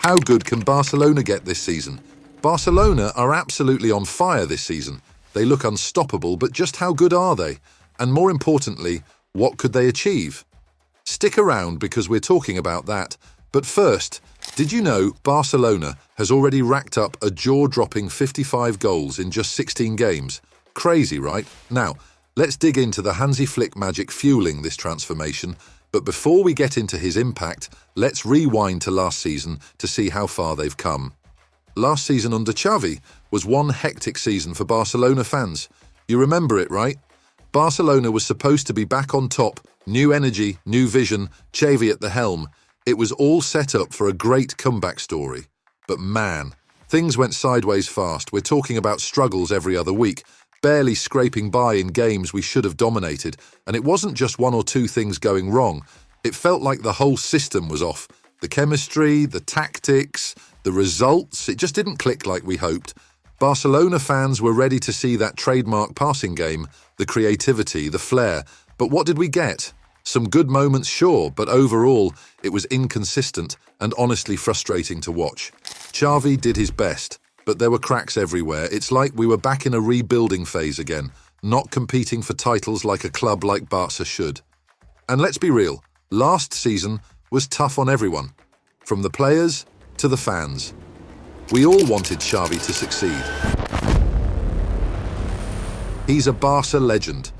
How good can Barcelona get this season? Barcelona are absolutely on fire this season. They look unstoppable, but just how good are they? And more importantly, what could they achieve? Stick around because we're talking about that. But first, did you know Barcelona has already racked up a jaw-dropping 55 goals in just 16 games? Crazy, right? Now, let's dig into the Hansi Flick magic fueling this transformation. But before we get into his impact, let's rewind to last season to see how far they've come. Last season under Xavi was one hectic season for Barcelona fans. You remember it, right? Barcelona was supposed to be back on top, new energy, new vision, Xavi at the helm. It was all set up for a great comeback story. But man, things went sideways fast. We're talking about struggles every other week, barely scraping by in games we should have dominated. And it wasn't just one or two things going wrong. It felt like the whole system was off. The chemistry, the tactics, the results, it just didn't click like we hoped. Barcelona fans were ready to see that trademark passing game, the creativity, the flair. But what did we get? Some good moments, sure, but overall, it was inconsistent and honestly frustrating to watch. Xavi did his best, but there were cracks everywhere. It's like we were back in a rebuilding phase again, not competing for titles like a club like Barca should. And let's be real, last season was tough on everyone, from the players to the fans. We all wanted Xavi to succeed. He's a Barca legend,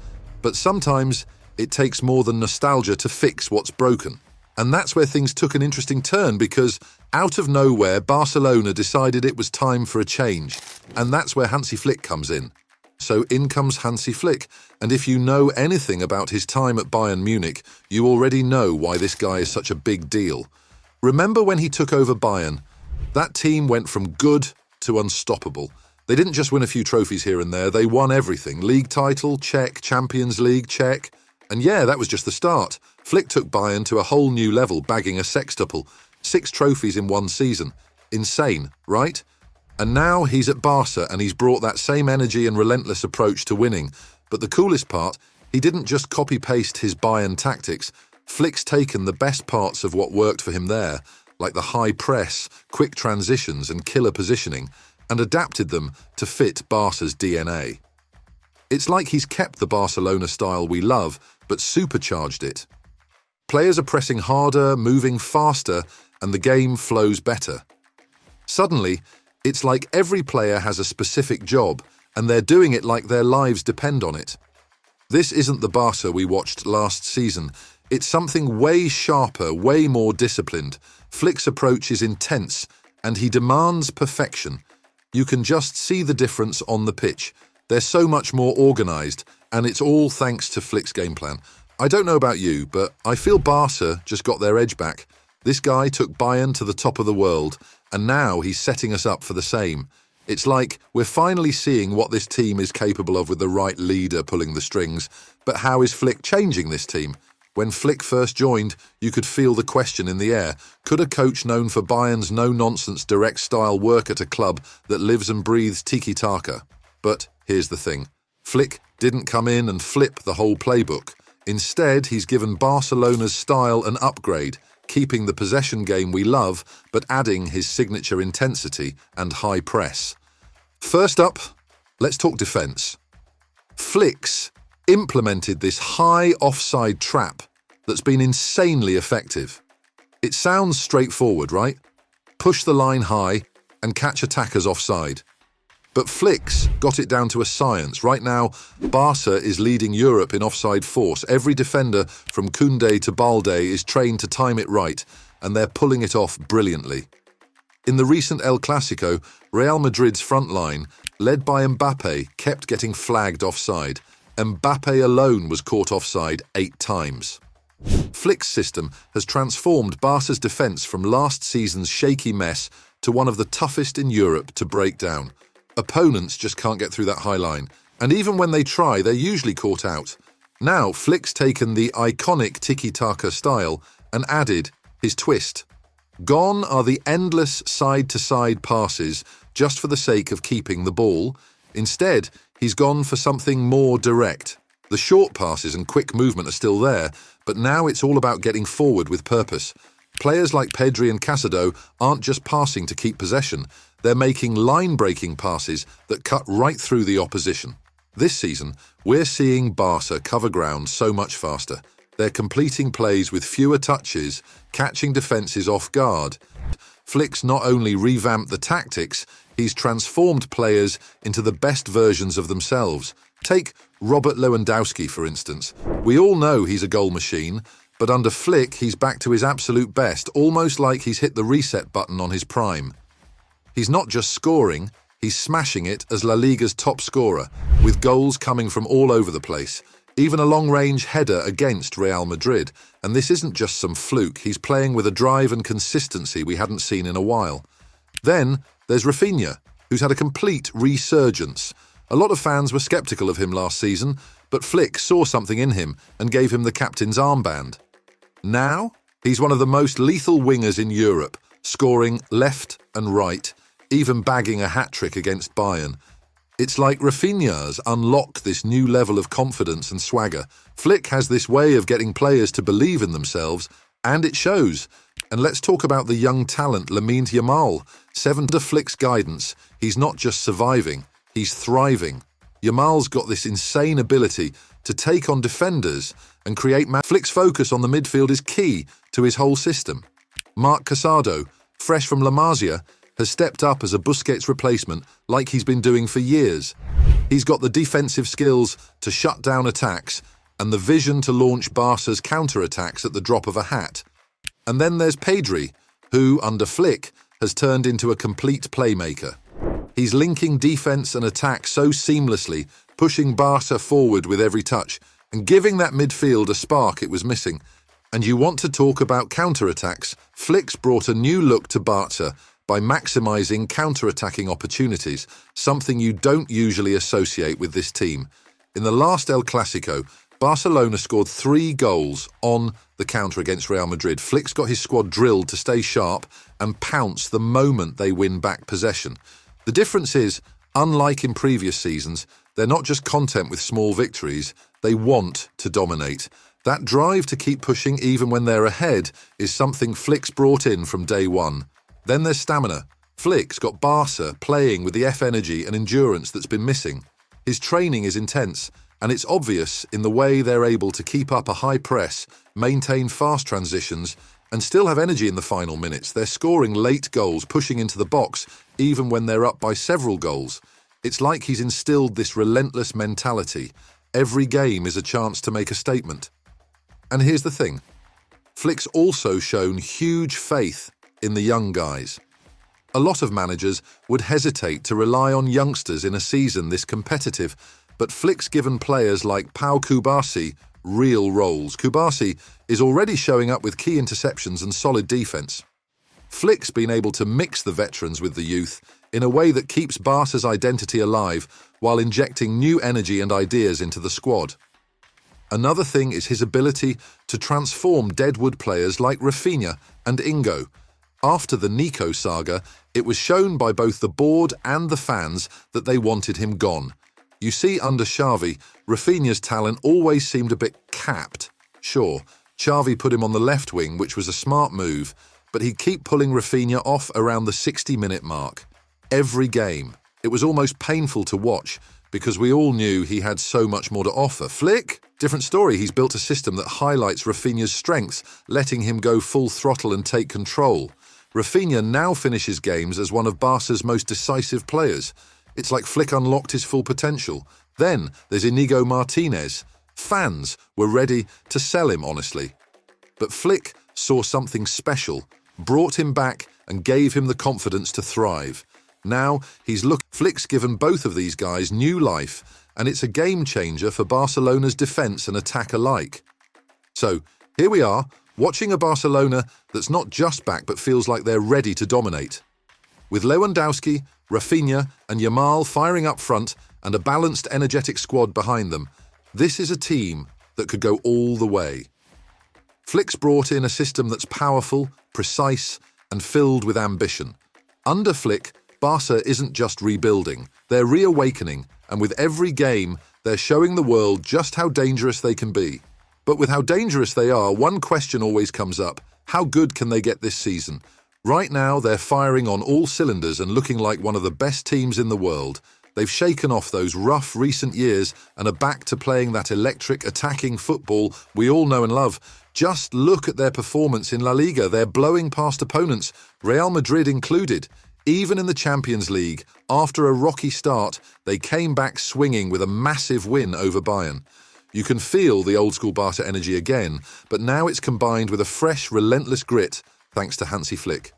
but sometimes it takes more than nostalgia to fix what's broken. And that's where things took an interesting turn because out of nowhere, Barcelona decided it was time for a change. And that's where Hansi Flick comes in. So in comes Hansi Flick. And if you know anything about his time at Bayern Munich, you already know why this guy is such a big deal. Remember when he took over Bayern? That team went from good to unstoppable. They didn't just win a few trophies here and there, they won everything. League title, check. Champions League, check. And yeah, that was just the start. Flick took Bayern to a whole new level, bagging a sextuple. 6 trophies in one season. Insane, right? And now he's at Barca and he's brought that same energy and relentless approach to winning. But the coolest part, he didn't just copy-paste his Bayern tactics. Flick's taken the best parts of what worked for him there, like the high press, quick transitions and killer positioning, and adapted them to fit Barca's DNA. It's like he's kept the Barcelona style we love, but supercharged it. Players are pressing harder, moving faster, and the game flows better. Suddenly, it's like every player has a specific job, and they're doing it like their lives depend on it. This isn't the Barca we watched last season. It's something way sharper, way more disciplined. Flick's approach is intense, and he demands perfection. You can just see the difference on the pitch. They're so much more organised, and it's all thanks to Flick's game plan. I don't know about you, but I feel Barca just got their edge back. This guy took Bayern to the top of the world, and now he's setting us up for the same. It's like we're finally seeing what this team is capable of with the right leader pulling the strings. But how is Flick changing this team? When Flick first joined, you could feel the question in the air. Could a coach known for Bayern's no-nonsense direct style work at a club that lives and breathes tiki-taka? But here's the thing. Flick didn't come in and flip the whole playbook. Instead, he's given Barcelona's style an upgrade, keeping the possession game we love, but adding his signature intensity and high press. First up, let's talk defence. Flick's implemented this high offside trap that's been insanely effective. It sounds straightforward, right? Push the line high and catch attackers offside. But Flick's got it down to a science. Right now, Barca is leading Europe in offside force. Every defender from Koundé to Balde is trained to time it right, and they're pulling it off brilliantly. In the recent El Clasico, Real Madrid's front line, led by Mbappé, kept getting flagged offside. Mbappé alone was caught offside 8 times. Flick's system has transformed Barca's defence from last season's shaky mess to one of the toughest in Europe to break down. Opponents just can't get through that high line, and even when they try, they're usually caught out. Now, Flick's taken the iconic tiki-taka style and added his twist. Gone are the endless side-to-side passes just for the sake of keeping the ball. Instead, he's gone for something more direct. The short passes and quick movement are still there, but now it's all about getting forward with purpose. Players like Pedri and Casado aren't just passing to keep possession, they're making line-breaking passes that cut right through the opposition. This season, we're seeing Barca cover ground so much faster. They're completing plays with fewer touches, catching defences off guard. Flick's not only revamped the tactics, he's transformed players into the best versions of themselves. Take Robert Lewandowski, for instance. We all know he's a goal machine, but under Flick, he's back to his absolute best, almost like he's hit the reset button on his prime. He's not just scoring, he's smashing it as La Liga's top scorer, with goals coming from all over the place. Even a long-range header against Real Madrid, and this isn't just some fluke, he's playing with a drive and consistency we hadn't seen in a while. Then there's Rafinha, who's had a complete resurgence. A lot of fans were sceptical of him last season, but Flick saw something in him and gave him the captain's armband. Now, he's one of the most lethal wingers in Europe, scoring left and right, even bagging a hat-trick against Bayern. It's like Rafinha's unlocked this new level of confidence and swagger. Flick has this way of getting players to believe in themselves, and it shows. And let's talk about the young talent Lamine Yamal. Under Flick's guidance, he's not just surviving, he's thriving. Yamal's got this insane ability to take on defenders and create Flick's focus on the midfield is key to his whole system. Marc Casado, fresh from La Masia, has stepped up as a Busquets replacement like he's been doing for years. He's got the defensive skills to shut down attacks and the vision to launch Barca's counter-attacks at the drop of a hat. And then there's Pedri, who, under Flick, has turned into a complete playmaker. He's linking defense and attack so seamlessly, pushing Barca forward with every touch, and giving that midfield a spark it was missing. And you want to talk about counter-attacks? Flick's brought a new look to Barca by maximising counter-attacking opportunities, something you don't usually associate with this team. In the last El Clasico, Barcelona scored 3 goals on the counter against Real Madrid. Flick's got his squad drilled to stay sharp and pounce the moment they win back possession. The difference is, unlike in previous seasons, they're not just content with small victories, they want to dominate. That drive to keep pushing even when they're ahead is something Flick's brought in from day one. Then there's stamina. Flick's got Barca playing with the energy and endurance that's been missing. His training is intense, and it's obvious in the way they're able to keep up a high press, maintain fast transitions, and still have energy in the final minutes. They're scoring late goals, pushing into the box, even when they're up by several goals. It's like he's instilled this relentless mentality. Every game is a chance to make a statement. And here's the thing. Flick's also shown huge faith in the young guys. A lot of managers would hesitate to rely on youngsters in a season this competitive, but Flick's given players like Pau Kubasi real roles. Kubasi is already showing up with key interceptions and solid defense. Flick's been able to mix the veterans with the youth in a way that keeps Barca's identity alive while injecting new energy and ideas into the squad. Another thing is his ability to transform deadwood players like Rafinha and Ingo. After the Nico saga, it was shown by both the board and the fans that they wanted him gone. You see, under Xavi, Rafinha's talent always seemed a bit capped. Sure, Xavi put him on the left wing, which was a smart move, but he'd keep pulling Rafinha off around the 60-minute mark. Every game. It was almost painful to watch because we all knew he had so much more to offer. Flick? Different story. He's built a system that highlights Rafinha's strengths, letting him go full throttle and take control. Rafinha now finishes games as one of Barca's most decisive players. It's like Flick unlocked his full potential. Then there's Inigo Martinez. Fans were ready to sell him, honestly. But Flick saw something special, brought him back and gave him the confidence to thrive. Now Flick's given both of these guys new life, and it's a game changer for Barcelona's defense and attack alike. So here we are, watching a Barcelona that's not just back but feels like they're ready to dominate. With Lewandowski, Rafinha and Yamal firing up front and a balanced, energetic squad behind them, this is a team that could go all the way. Flick's brought in a system that's powerful, precise and filled with ambition. Under Flick, Barca isn't just rebuilding, they're reawakening, and with every game, they're showing the world just how dangerous they can be. But with how dangerous they are, one question always comes up. How good can they get this season? Right now, they're firing on all cylinders and looking like one of the best teams in the world. They've shaken off those rough recent years and are back to playing that electric attacking football we all know and love. Just look at their performance in La Liga. They're blowing past opponents, Real Madrid included. Even in the Champions League, after a rocky start, they came back swinging with a massive win over Bayern. You can feel the old-school Barca energy again, but now it's combined with a fresh, relentless grit, thanks to Hansi Flick.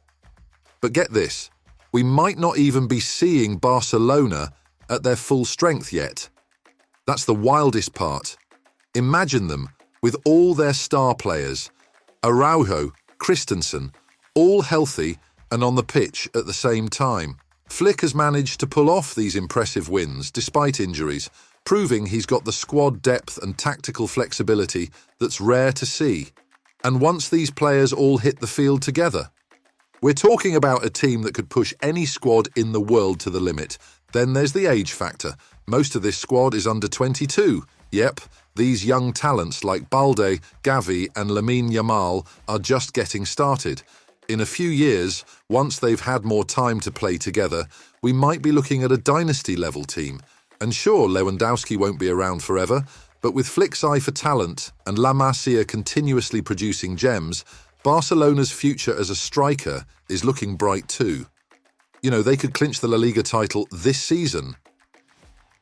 But get this, we might not even be seeing Barcelona at their full strength yet. That's the wildest part. Imagine them with all their star players, Araujo, Christensen, all healthy and on the pitch at the same time. Flick has managed to pull off these impressive wins despite injuries, proving he's got the squad depth and tactical flexibility that's rare to see. And once these players all hit the field together, we're talking about a team that could push any squad in the world to the limit. Then there's the age factor. Most of this squad is under 22. Yep, these young talents like Balde, Xavi and Lamine Yamal are just getting started. In a few years, once they've had more time to play together, we might be looking at a dynasty-level team. And sure, Lewandowski won't be around forever, but with Flick's eye for talent and La Masia continuously producing gems, Barcelona's future as a striker is looking bright too. You know, they could clinch the La Liga title this season.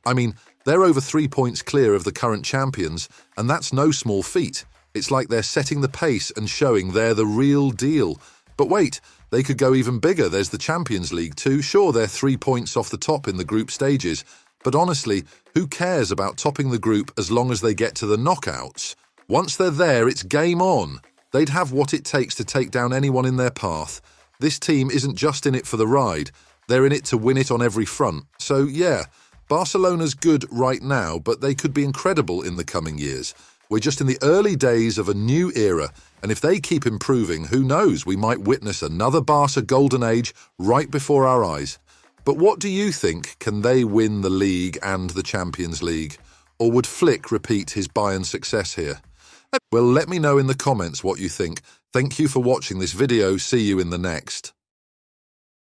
I mean, they're over 3 points clear of the current champions, and that's no small feat. It's like they're setting the pace and showing they're the real deal. But wait, they could go even bigger. There's the Champions League too. Sure, they're 3 points off the top in the group stages. But honestly, who cares about topping the group as long as they get to the knockouts? Once they're there, it's game on. They'd have what it takes to take down anyone in their path. This team isn't just in it for the ride. They're in it to win it on every front. So yeah, Barcelona's good right now, but they could be incredible in the coming years. We're just in the early days of a new era, and if they keep improving, who knows, we might witness another Barca golden age right before our eyes. But what do you think? Can they win the league and the Champions League? Or would Flick repeat his Bayern success here? Well, let me know in the comments what you think. Thank you for watching this video. See you in the next.